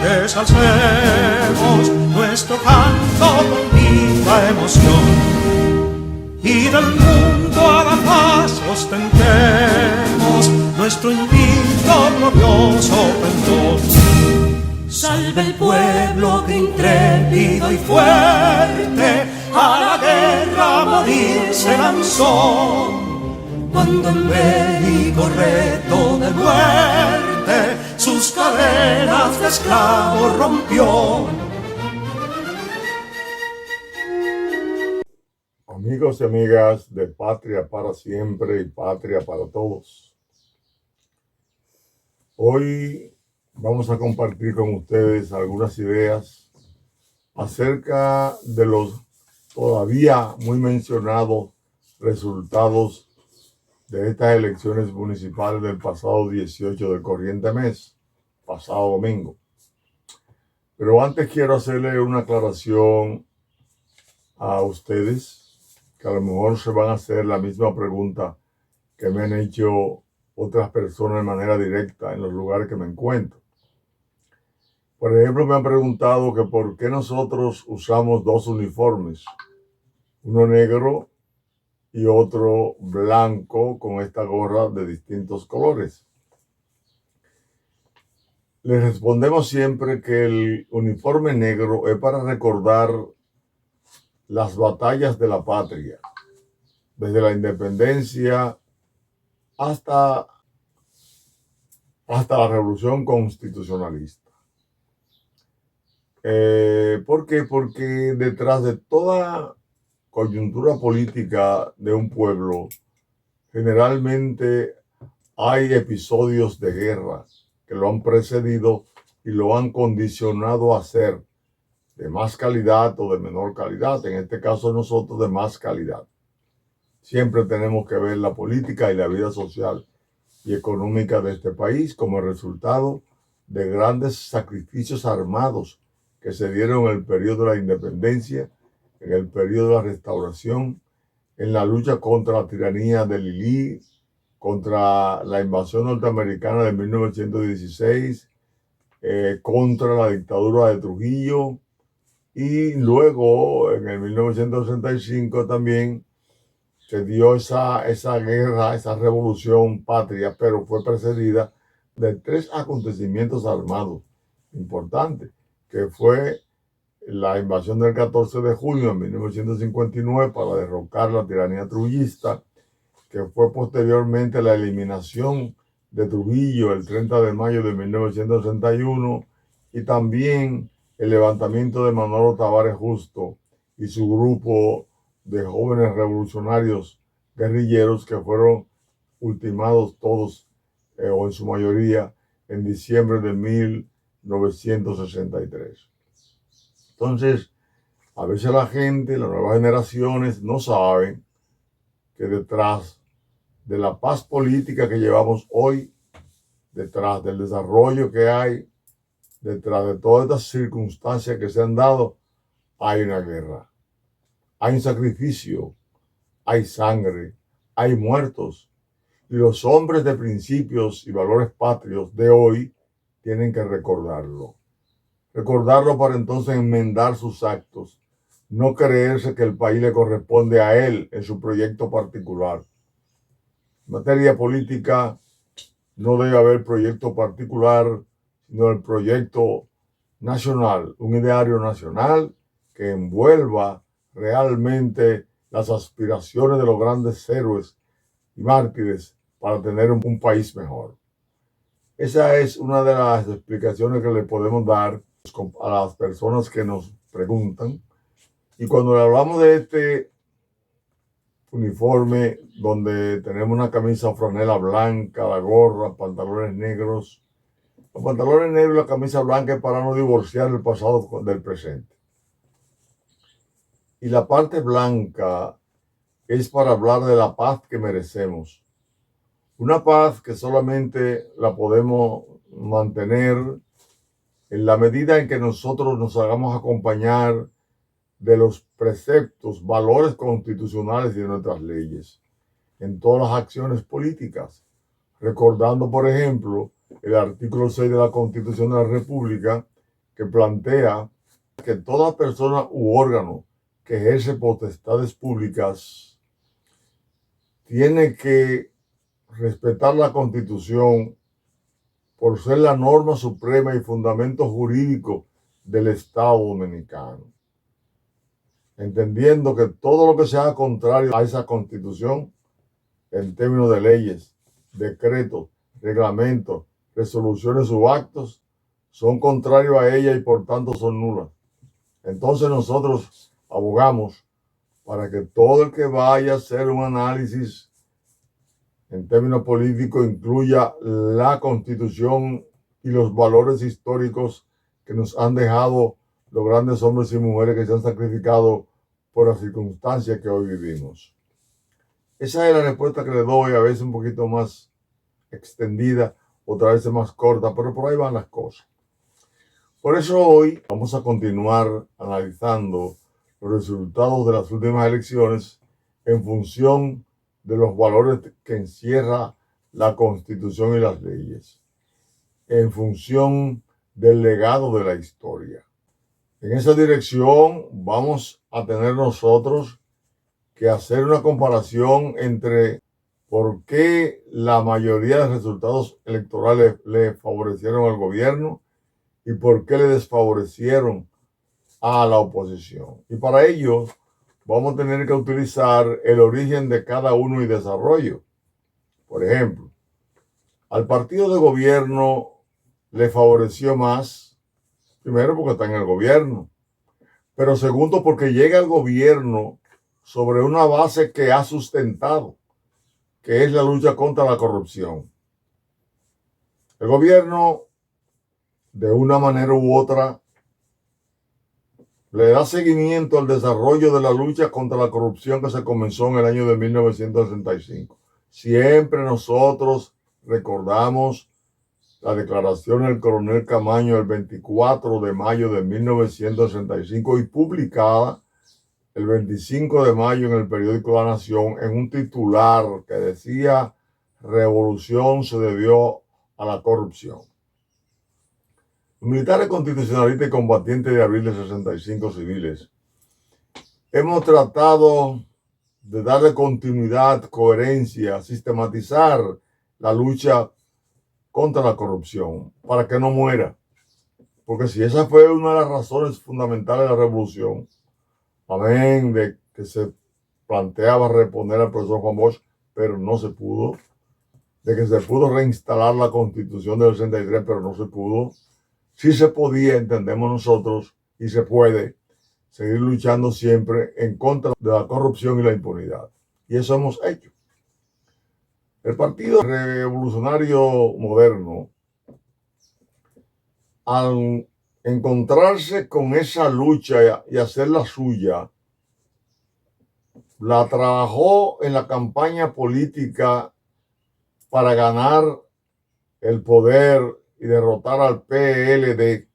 Desalcemos nuestro canto con viva emoción y del mundo a la paz ostentemos nuestro invicto glorioso pendón. Salve el pueblo que intrépido y fuerte a la guerra a morir se lanzó, cuando en bélico reto de muerte sus cadenas de esclavos rompió. Amigos y amigas de Patria para Siempre y Patria para Todos, hoy vamos a compartir con ustedes algunas ideas acerca de los todavía muy mencionados resultados de estas elecciones municipales del pasado 18 del corriente mes, pasado domingo. Pero antes quiero hacerle una aclaración a ustedes, que a lo mejor se van a hacer la misma pregunta que me han hecho otras personas de manera directa en los lugares que me encuentro. Por ejemplo, me han preguntado que por qué nosotros usamos dos uniformes, uno negro y otro blanco con esta gorra de distintos colores. Les respondemos siempre que el uniforme negro es para recordar las batallas de la patria, desde la independencia hasta la revolución constitucionalista. ¿Por qué? Porque detrás de toda coyuntura política de un pueblo, generalmente hay episodios de guerra que lo han precedido y lo han condicionado a ser de más calidad o de menor calidad. En este caso nosotros de más calidad. Siempre tenemos que ver la política y la vida social y económica de este país como resultado de grandes sacrificios armados que se dieron en el periodo de la independencia, en el periodo de la restauración, en la lucha contra la tiranía de Lili, contra la invasión norteamericana de 1916, contra la dictadura de Trujillo, y luego en el 1965 también se dio esa guerra, esa revolución patria, pero fue precedida de tres acontecimientos armados importantes, que fue la invasión del 14 de junio de 1959 para derrocar la tiranía trujillista, que fue posteriormente la eliminación de Trujillo el 30 de mayo de 1961 y también el levantamiento de Manolo Tavares Justo y su grupo de jóvenes revolucionarios guerrilleros que fueron ultimados todos o en su mayoría en diciembre de 1963. Entonces, a veces la gente, las nuevas generaciones no saben que detrás de la paz política que llevamos hoy, detrás del desarrollo que hay, detrás de todas estas circunstancias que se han dado, hay una guerra, hay un sacrificio, hay sangre, hay muertos. Y los hombres de principios y valores patrios de hoy tienen que recordarlo. Recordarlo para entonces enmendar sus actos. No creerse que el país le corresponde a él en su proyecto particular. En materia política no debe haber proyecto particular, sino el proyecto nacional, un ideario nacional que envuelva realmente las aspiraciones de los grandes héroes y mártires para tener un país mejor. Esa es una de las explicaciones que le podemos dar a las personas que nos preguntan. Y cuando le hablamos de este uniforme donde tenemos una camisa franela blanca, la gorra, pantalones negros, los pantalones negros y la camisa blanca es para no divorciar el pasado del presente. Y la parte blanca es para hablar de la paz que merecemos. Una paz que solamente la podemos mantener en la medida en que nosotros nos hagamos acompañar de los preceptos, valores constitucionales y de nuestras leyes en todas las acciones políticas. Recordando, por ejemplo, el artículo 6 de la Constitución de la República, que plantea que toda persona u órgano que ejerce potestades públicas tiene que respetar la Constitución por ser la norma suprema y fundamento jurídico del Estado dominicano, entendiendo que todo lo que sea contrario a esa Constitución, en términos de leyes, decretos, reglamentos, resoluciones o actos, son contrarios a ella y por tanto son nulas. Entonces nosotros abogamos para que todo el que vaya a hacer un análisis en términos políticos incluya la Constitución y los valores históricos que nos han dejado los grandes hombres y mujeres que se han sacrificado por las circunstancias que hoy vivimos. Esa es la respuesta que le doy, a veces un poquito más extendida, otras veces más corta, pero por ahí van las cosas. Por eso hoy vamos a continuar analizando los resultados de las últimas elecciones en función de los valores que encierra la Constitución y las leyes, en función del legado de la historia. En esa dirección vamos a tener nosotros que hacer una comparación entre por qué la mayoría de resultados electorales le favorecieron al gobierno y por qué le desfavorecieron a la oposición. Y para ello vamos a tener que utilizar el origen de cada uno y desarrollo. Por ejemplo, al partido de gobierno le favoreció más, primero porque está en el gobierno, pero segundo porque llega al gobierno sobre una base que ha sustentado, que es la lucha contra la corrupción. El gobierno, de una manera u otra, le da seguimiento al desarrollo de la lucha contra la corrupción que se comenzó en el año de 1965. Siempre nosotros recordamos la declaración del coronel Camaño el 24 de mayo de 1965 y publicada el 25 de mayo en el periódico La Nación en un titular que decía: revolución se debió a la corrupción. Los militares constitucionalistas y combatientes de abril de 65 civiles hemos tratado de darle continuidad, coherencia, sistematizar la lucha contra la corrupción para que no muera. Porque si esa fue una de las razones fundamentales de la revolución, amén, de que se planteaba reponer al profesor Juan Bosch, pero no se pudo, de que se pudo reinstalar la Constitución del 63, pero no se pudo. Sí se podía, entendemos nosotros, y se puede seguir luchando siempre en contra de la corrupción y la impunidad. Y eso hemos hecho. El Partido Revolucionario Moderno, al encontrarse con esa lucha y hacerla suya, la trabajó en la campaña política para ganar el poder y derrotar al PLD.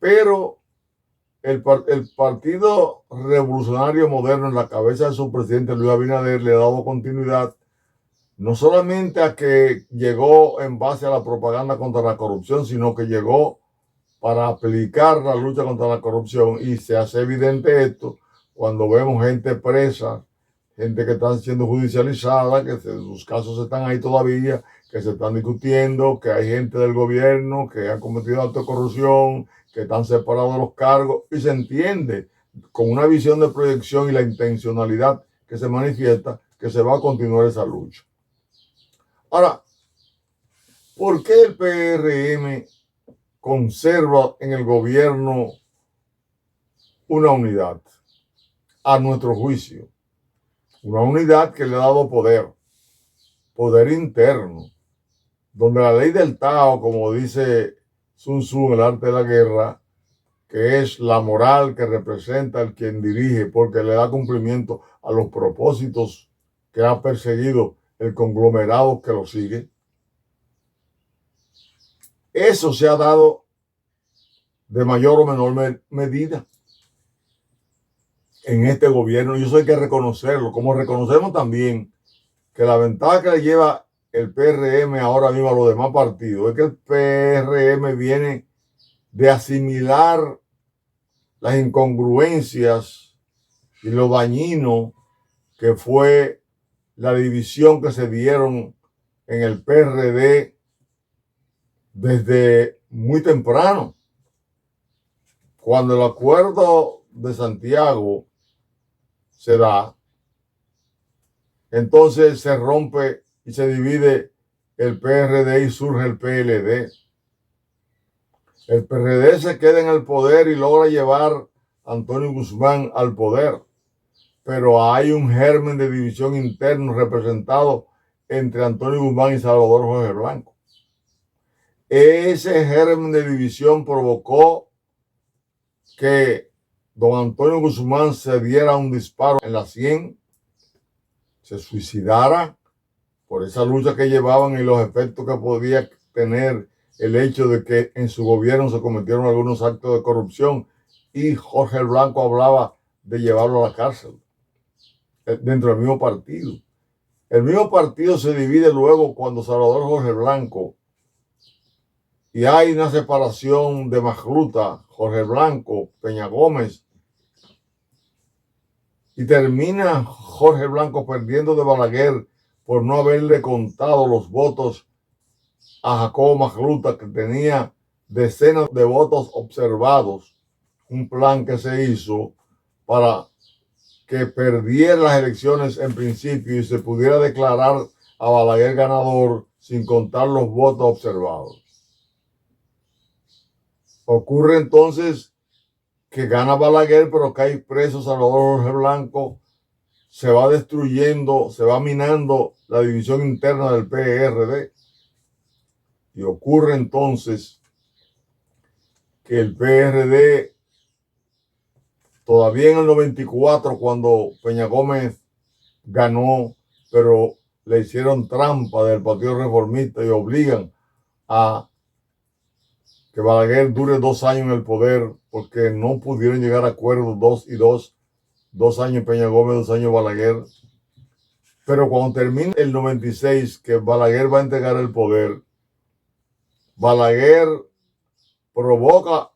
Pero el Partido Revolucionario Moderno, en la cabeza de su presidente Luis Abinader, le ha dado continuidad no solamente a que llegó en base a la propaganda contra la corrupción, sino que llegó para aplicar la lucha contra la corrupción. Y se hace evidente esto cuando vemos gente presa, gente que está siendo judicializada, que sus casos están ahí todavía, que se están discutiendo, que hay gente del gobierno que ha cometido actos de corrupción, que están separados de los cargos, y se entiende con una visión de proyección y la intencionalidad que se manifiesta que se va a continuar esa lucha. Ahora, ¿por qué el PRM conserva en el gobierno una unidad? A nuestro juicio, una unidad que le ha dado poder interno, donde la ley del Tao, como dice Sun Tzu en el arte de la guerra, que es la moral que representa al quien dirige, porque le da cumplimiento a los propósitos que ha perseguido el conglomerado que lo sigue. Eso se ha dado de mayor o menor medida en este gobierno, y eso hay que reconocerlo, como reconocemos también que la ventaja que le lleva el PRM ahora mismo a los demás partidos es que el PRM viene de asimilar las incongruencias y lo dañino que fue la división que se dieron en el PRD desde muy temprano. Cuando el acuerdo de Santiago se da, entonces se rompe y se divide el PRD y surge el PLD. El PRD se queda en el poder y logra llevar a Antonio Guzmán al poder, pero hay un germen de división interno representado entre Antonio Guzmán y Salvador Jorge Blanco. Ese germen de división provocó que don Antonio Guzmán se diera un disparo en la sien, se suicidara por esa lucha que llevaban y los efectos que podía tener el hecho de que en su gobierno se cometieron algunos actos de corrupción y Jorge Blanco hablaba de llevarlo a la cárcel dentro del mismo partido. El mismo partido se divide luego cuando Salvador Jorge Blanco y hay una separación de Magluta, Jorge Blanco, Peña Gómez, y termina Jorge Blanco perdiendo de Balaguer por no haberle contado los votos a Jacobo Magluta, que tenía decenas de votos observados, un plan que se hizo para que perdiera las elecciones en principio y se pudiera declarar a Balaguer ganador sin contar los votos observados. Ocurre entonces que gana Balaguer, pero cae preso Salvador Jorge Blanco, se va destruyendo, se va minando la división interna del PRD. Y ocurre entonces que el PRD, todavía en el 94, cuando Peña Gómez ganó, pero le hicieron trampa del Partido Reformista y obligan a que Balaguer dure 2 años en el poder porque no pudieron llegar a acuerdos 2 y 2, 2 años Peña Gómez, 2 años Balaguer. Pero cuando termina el 96, que Balaguer va a entregar el poder, Balaguer provoca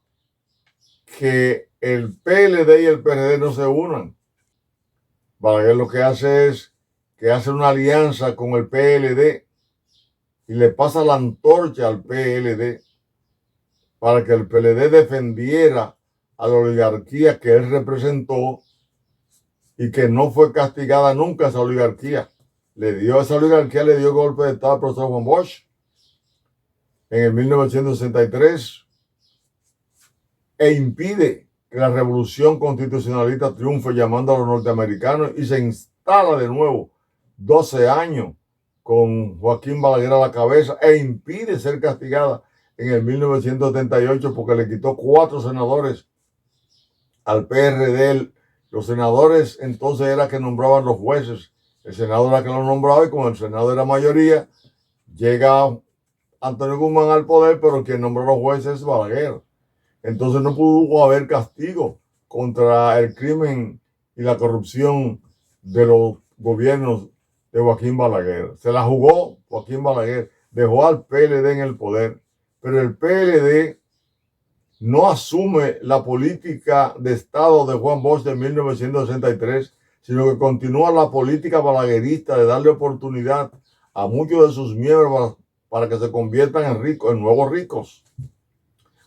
que el PLD y el PRD no se unan. Balaguer lo que hace es que hace una alianza con el PLD y le pasa la antorcha al PLD para que el PLD defendiera a la oligarquía que él representó y que no fue castigada nunca esa oligarquía. Esa oligarquía le dio golpe de Estado al profesor Juan Bosch en el 1963 e impide que la revolución constitucionalista triunfe llamando a los norteamericanos y se instala de nuevo 12 años con Joaquín Balaguer a la cabeza e impide ser castigada en el 1978 porque le quitó 4 senadores al PRD. Los senadores entonces era que nombraban los jueces, el Senado era que los nombraba y como el Senado era mayoría, llega Antonio Guzmán al poder, pero quien nombró a los jueces es Balaguer. Entonces no pudo haber castigo contra el crimen y la corrupción de los gobiernos de Joaquín Balaguer. Se la jugó Joaquín Balaguer, dejó al PLD en el poder, pero el PLD no asume la política de Estado de Juan Bosch de 1963, sino que continúa la política balaguerista de darle oportunidad a muchos de sus miembros para que se conviertan en ricos, en nuevos ricos.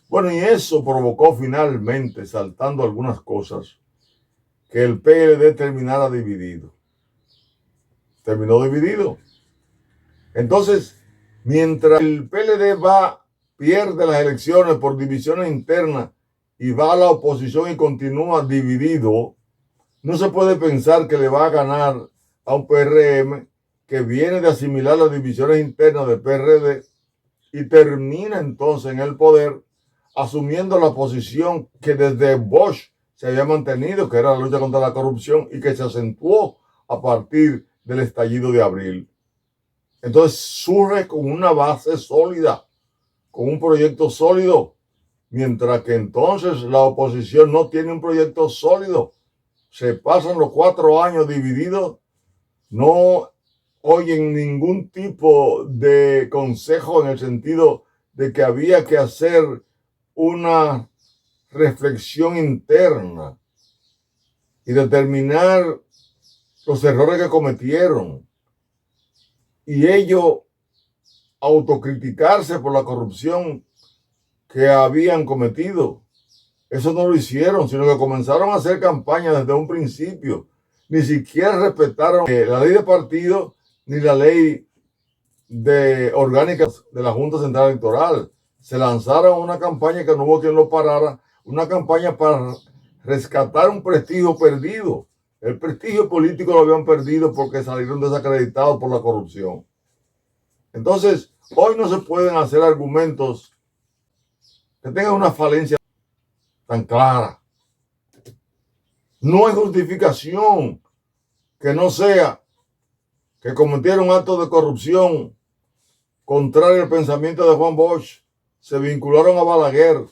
Bueno, y eso provocó finalmente, saltando algunas cosas, que el PLD terminara dividido. Terminó dividido. Entonces, mientras el PLD pierde las elecciones por divisiones internas y va a la oposición y continúa dividido, no se puede pensar que le va a ganar a un PRM que viene de asimilar las divisiones internas del PRD y termina entonces en el poder asumiendo la posición que desde Bosch se había mantenido, que era la lucha contra la corrupción y que se acentuó a partir del estallido de abril. Entonces surge con una base sólida, con un proyecto sólido, mientras que entonces la oposición no tiene un proyecto sólido. Se pasan los 4 años divididos, no oyen ningún tipo de consejo en el sentido de que había que hacer una reflexión interna y determinar los errores que cometieron y ellos autocriticarse por la corrupción que habían cometido. Eso no lo hicieron, sino que comenzaron a hacer campaña desde un principio. Ni siquiera respetaron la ley de partido ni la ley de orgánicas de la Junta Central Electoral. Se lanzaron una campaña que no hubo quien lo parara, una campaña para rescatar un prestigio perdido. El prestigio político lo habían perdido porque salieron desacreditados por la corrupción. Entonces, hoy no se pueden hacer argumentos que tengan una falencia tan clara. No hay justificación que no sea que cometieron actos de corrupción contrario al pensamiento de Juan Bosch, se vincularon a Balaguer,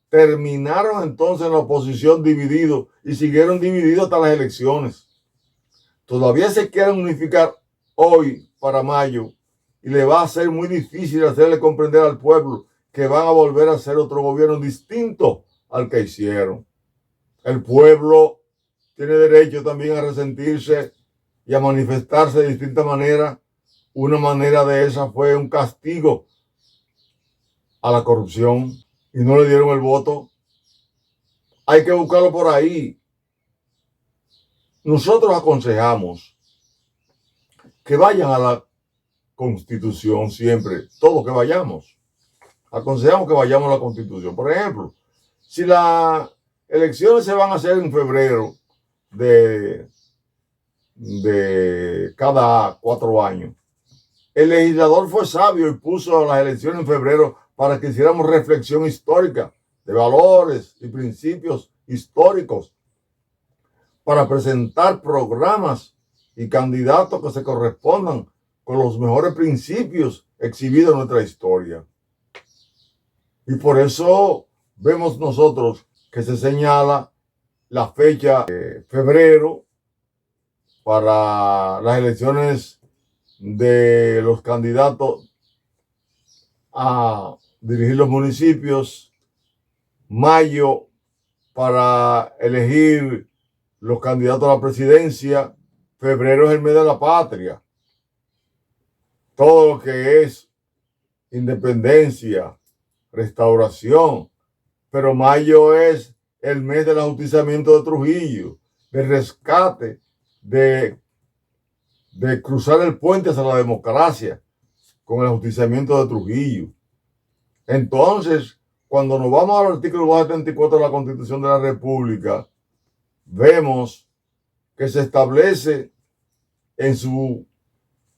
terminaron entonces en la oposición divididos y siguieron divididos hasta las elecciones. Todavía se quieren unificar hoy para mayo y le va a ser muy difícil hacerle comprender al pueblo que van a volver a hacer otro gobierno distinto al que hicieron. El pueblo tiene derecho también a resentirse y a manifestarse de distinta manera. Una manera de esa fue un castigo a la corrupción y no le dieron el voto. Hay que buscarlo por ahí. Nosotros aconsejamos que vayan a la Constitución siempre, todos que vayamos. Aconsejamos que vayamos a la Constitución. Por ejemplo, si las elecciones se van a hacer en febrero de cada 4 años, el legislador fue sabio y puso las elecciones en febrero para que hiciéramos reflexión histórica de valores y principios históricos, para presentar programas y candidatos que se correspondan con los mejores principios exhibidos en nuestra historia. Y por eso vemos nosotros que se señala la fecha de febrero para las elecciones de los candidatos a dirigir los municipios, mayo para elegir los candidatos a la presidencia, febrero es el mes de la patria. Todo lo que es independencia, restauración, pero mayo es el mes del ajusticiamiento de Trujillo, del rescate, de cruzar el puente hacia la democracia con el ajusticiamiento de Trujillo. Entonces, cuando nos vamos al artículo 274 de la Constitución de la República, vemos que se establece en su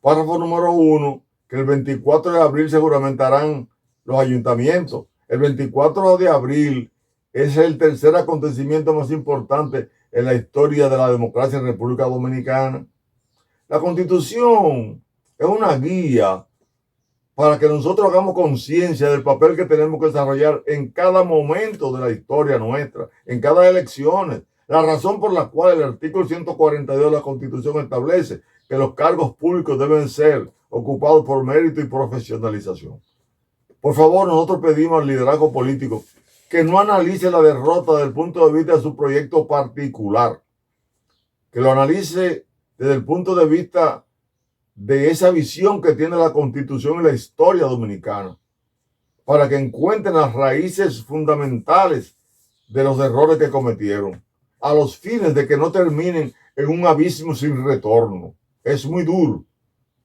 párrafo número 1 que el 24 de abril se juramentarán los ayuntamientos. El 24 de abril es el tercer acontecimiento más importante en la historia de la democracia en República Dominicana. La Constitución es una guía para que nosotros hagamos conciencia del papel que tenemos que desarrollar en cada momento de la historia nuestra, en cada elección. La razón por la cual el artículo 142 de la Constitución establece que los cargos públicos deben ser ocupados por mérito y profesionalización. Por favor, nosotros pedimos al liderazgo político que no analice la derrota desde el punto de vista de su proyecto particular, que lo analice desde el punto de vista de esa visión que tiene la Constitución y la historia dominicana, para que encuentren las raíces fundamentales de los errores que cometieron, a los fines de que no terminen en un abismo sin retorno. Es muy duro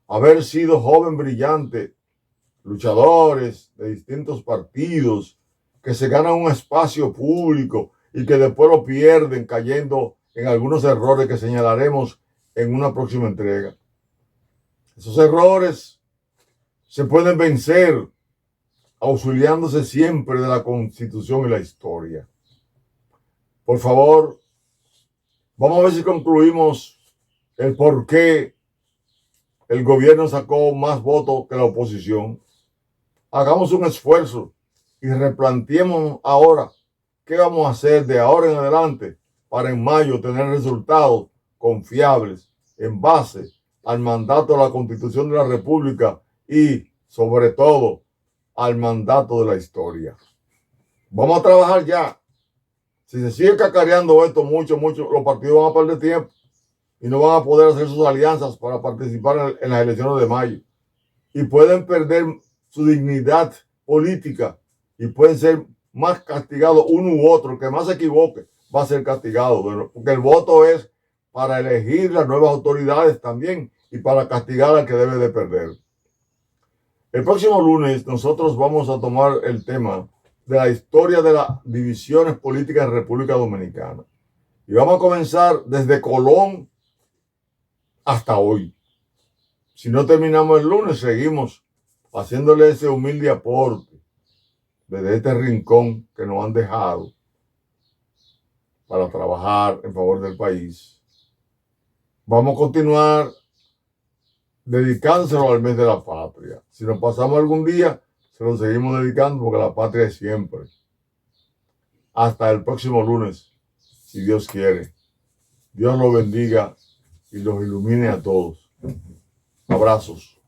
haber sido joven brillante, luchadores de distintos partidos que se ganan un espacio público y que después lo pierden cayendo en algunos errores que señalaremos en una próxima entrega. Esos errores se pueden vencer auxiliándose siempre de la Constitución y la historia. Por favor, vamos a ver si concluimos el por qué el gobierno sacó más votos que la oposición. Hagamos un esfuerzo y replanteemos ahora qué vamos a hacer de ahora en adelante para en mayo tener resultados confiables en base al mandato de la Constitución de la República y, sobre todo, al mandato de la historia. Vamos a trabajar ya. Si se sigue cacareando esto mucho, los partidos van a perder tiempo y no van a poder hacer sus alianzas para participar en las elecciones de mayo. Y pueden perder su dignidad política y pueden ser más castigados uno u otro. El que más se equivoque va a ser castigado, porque el voto es para elegir las nuevas autoridades también y para castigar al que debe de perder. El próximo lunes nosotros vamos a tomar el tema de la historia de las divisiones políticas en República Dominicana. Y vamos a comenzar desde Colón hasta hoy. Si no terminamos el lunes, seguimos haciéndole ese humilde aporte desde este rincón que nos han dejado para trabajar en favor del país. Vamos a continuar dedicándoselo al mes de la patria. Si nos pasamos algún día, se lo seguimos dedicando porque la patria es siempre. Hasta el próximo lunes, si Dios quiere. Dios los bendiga y los ilumine a todos. Abrazos.